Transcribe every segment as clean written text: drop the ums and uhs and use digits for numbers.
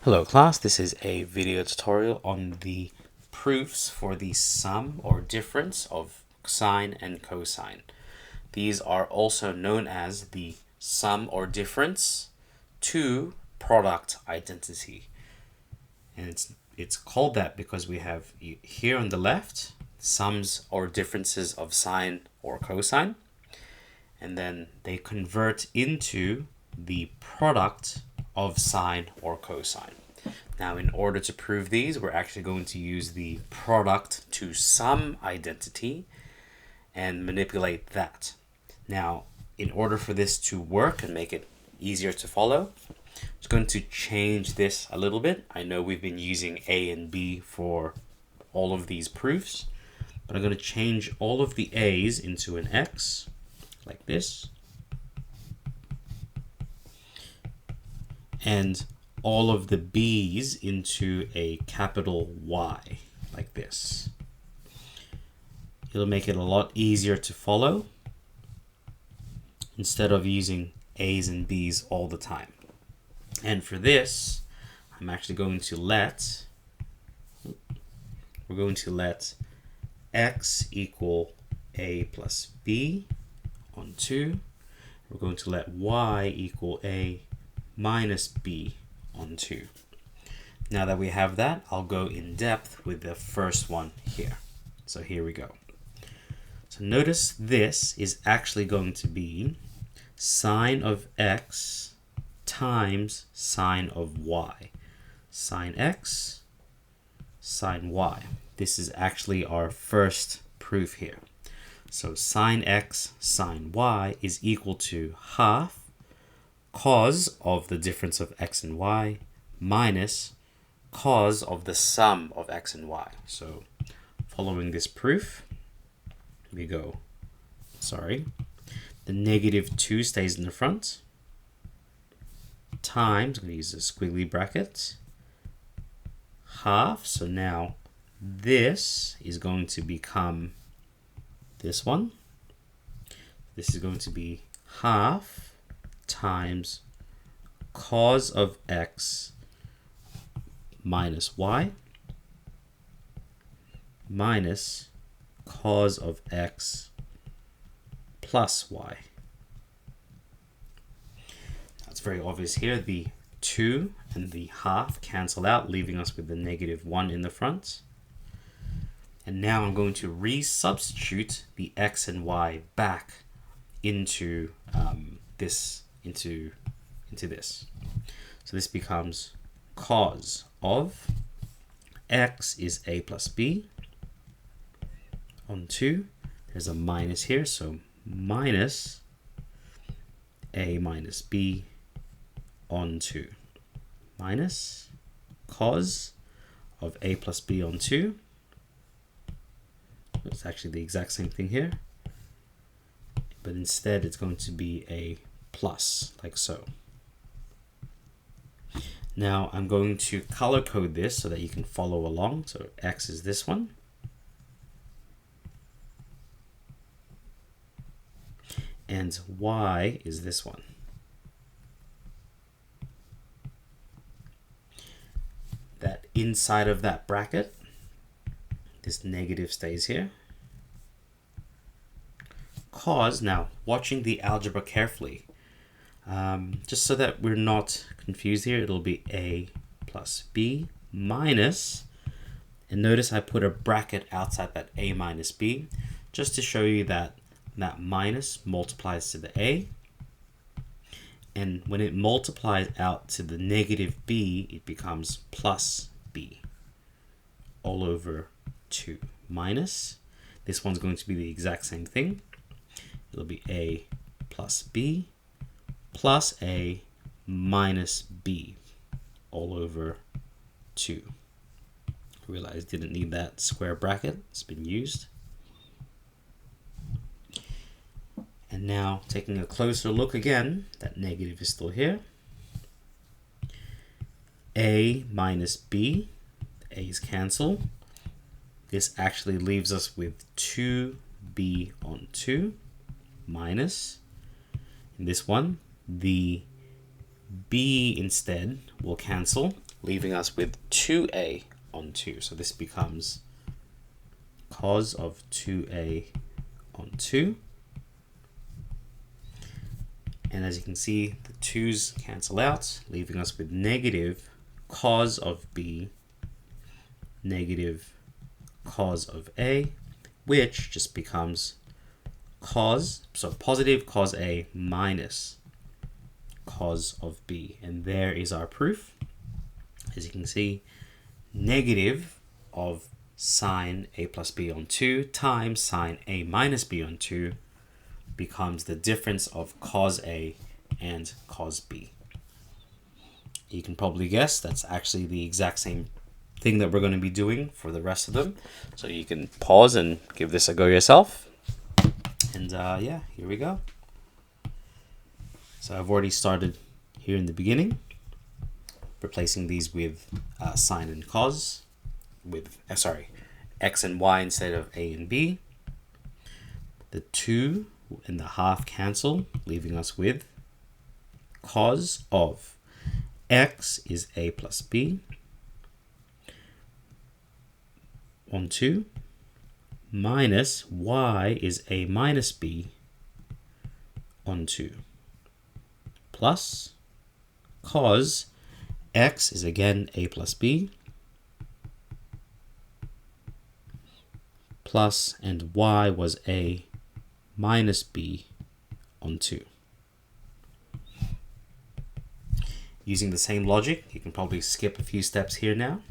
Hello class, this is a video tutorial on the proofs for the sum or difference of sine and cosine. These are also known as the sum or difference to product identity. And it's called that because we have here on the left sums or differences of sine or cosine, and then they convert into the product of sine or cosine. Now, in order to prove these, we're actually going to use the product to sum identity and manipulate that. Now, in order for this to work and make it easier to follow, I'm just going to change this a little bit. I know we've been using A and B for all of these proofs, but I'm going to change all of the A's into an X, like this, and all of the B's into a capital Y, like this. It'll make it a lot easier to follow instead of using A's and B's all the time. And for this, I'm actually going to let, X equal A plus B on 2. We're going to let Y equal A minus B on 2. Now that we have that, I'll go in depth with the first one here. So here we go. So notice this is actually going to be sine of X times sine of Y. Sine X, sine Y. This is actually our first proof here. So sine X sine Y is equal to half cos of the difference of X and Y minus cos of the sum of X and Y. So following this proof, we go, the negative 2 stays in the front, times, I'm going to use a squiggly bracket, half. So now this is going to become this one. This is going to be half times cos of X minus Y minus cos of X plus Y. That's very obvious here. The 2 and the half cancel out, leaving us with the negative 1 in the front. And now I'm going to resubstitute the X and Y back into this. So this becomes cos of X is A plus B on 2. There's a minus here, so minus A minus B on 2. Minus cos of A plus B on 2. It's actually the exact same thing here, but instead it's going to be a plus, like so. Now I'm going to color code this so that you can follow along. So X is this one, and Y is this one. That inside of that bracket, this negative stays here. Cos, now watching the algebra carefully, just so that we're not confused here, it'll be A plus B minus, and notice I put a bracket outside that A minus B, just to show you that that minus multiplies to the A, and when it multiplies out to the negative B, it becomes plus B all over 2 minus, this one's going to be the exact same thing. It'll be A plus B plus A minus B all over 2. Realized didn't need that square bracket. It's been used. And now taking a closer look again, that negative is still here. A minus B, A's cancel. This actually leaves us with 2B on 2 minus, in this one, the B instead will cancel, leaving us with 2a on 2. So this becomes cos of 2a on 2. And as you can see, the 2's cancel out, leaving us with negative cos of b, negative cos of a, which just becomes cos, so positive cos a minus cos of b. And there is our proof. As you can see, negative of sine a plus b on 2 times sine a minus b on 2 becomes the difference of cos a and cos b. You can probably guess that's actually the exact same thing that we're going to be doing for the rest of them. So you can pause and give this a go yourself. And yeah, here we go. So I've already started here in the beginning, replacing these with sine and cos, with x and y instead of a and b. The 2 and the half cancel, leaving us with cos of x is a plus b on 2 minus y is a minus b on 2 plus cos x is again a plus b plus and y was a minus b on 2. Using the same logic, you can probably skip a few steps here now.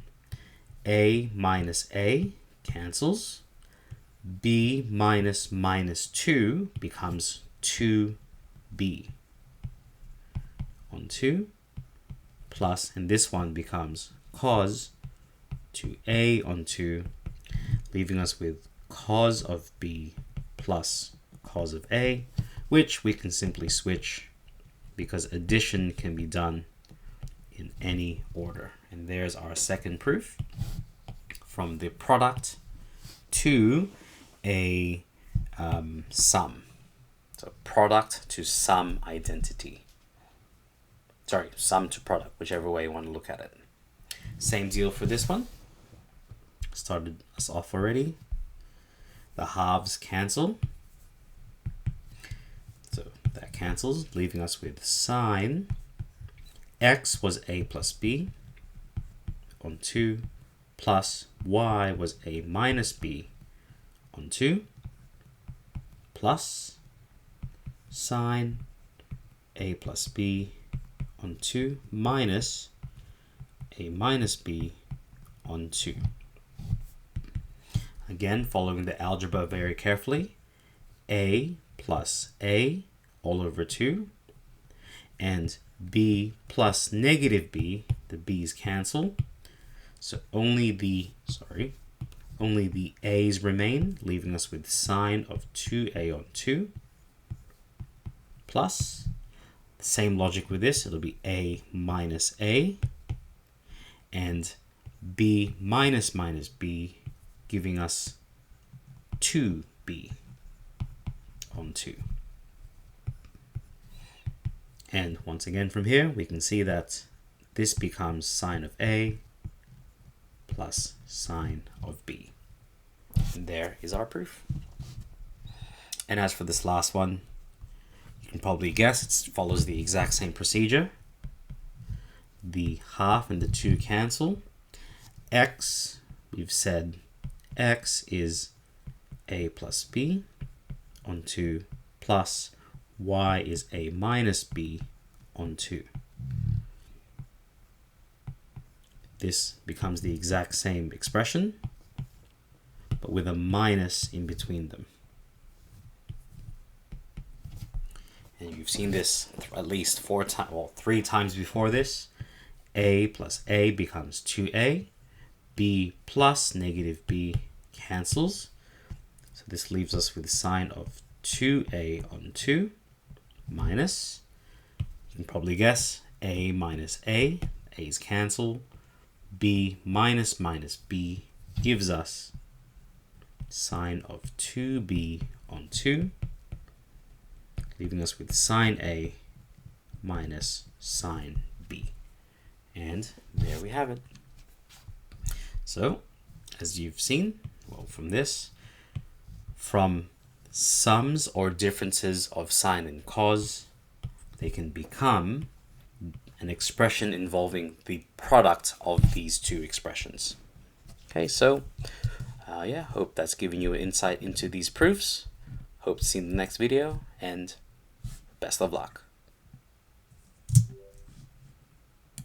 A minus a cancels. B minus minus 2 becomes 2b on 2 plus, and this one becomes cos 2a on 2, leaving us with cos of b plus cos of a, which we can simply switch because addition can be done in any order. And there's our second proof, from the product to a sum. So product to sum identity. Sorry, sum to product, whichever way you want to look at it. Same deal for this one. Started us off already. The halves cancel. So that cancels, leaving us with sine x was a plus b on 2 plus y was a minus b on 2 plus sine a plus b on 2 minus a minus b on 2. Again, following the algebra very carefully, a plus a all over 2 and b plus negative b, the b's cancel, so only the a's remain, leaving us with sine of 2a on 2 plus, the same logic with this, it'll be a minus a and b minus minus b, giving us 2b on 2. And once again from here, we can see that this becomes sine of a plus sine of b. And there is our proof. And as for this last one, you can probably guess it follows the exact same procedure. The half and the 2 cancel. X, we've said x is a plus b on 2 plus y is a minus b on 2. This becomes the exact same expression, but with a minus in between them. And you've seen this at least 3 times before this. A plus a becomes 2a. B plus negative b cancels. So this leaves us with sine of 2a on 2 minus, you can probably guess, a minus a, a's cancel, b minus minus b gives us sine of 2b on 2, leaving us with sine a minus sine b. And there we have it. So, as you've seen, well, from sums or differences of sine and cos, they can become an expression involving the product of these two expressions. Okay, so yeah, hope that's giving you an insight into these proofs. Hope to see you in the next video, and best of luck.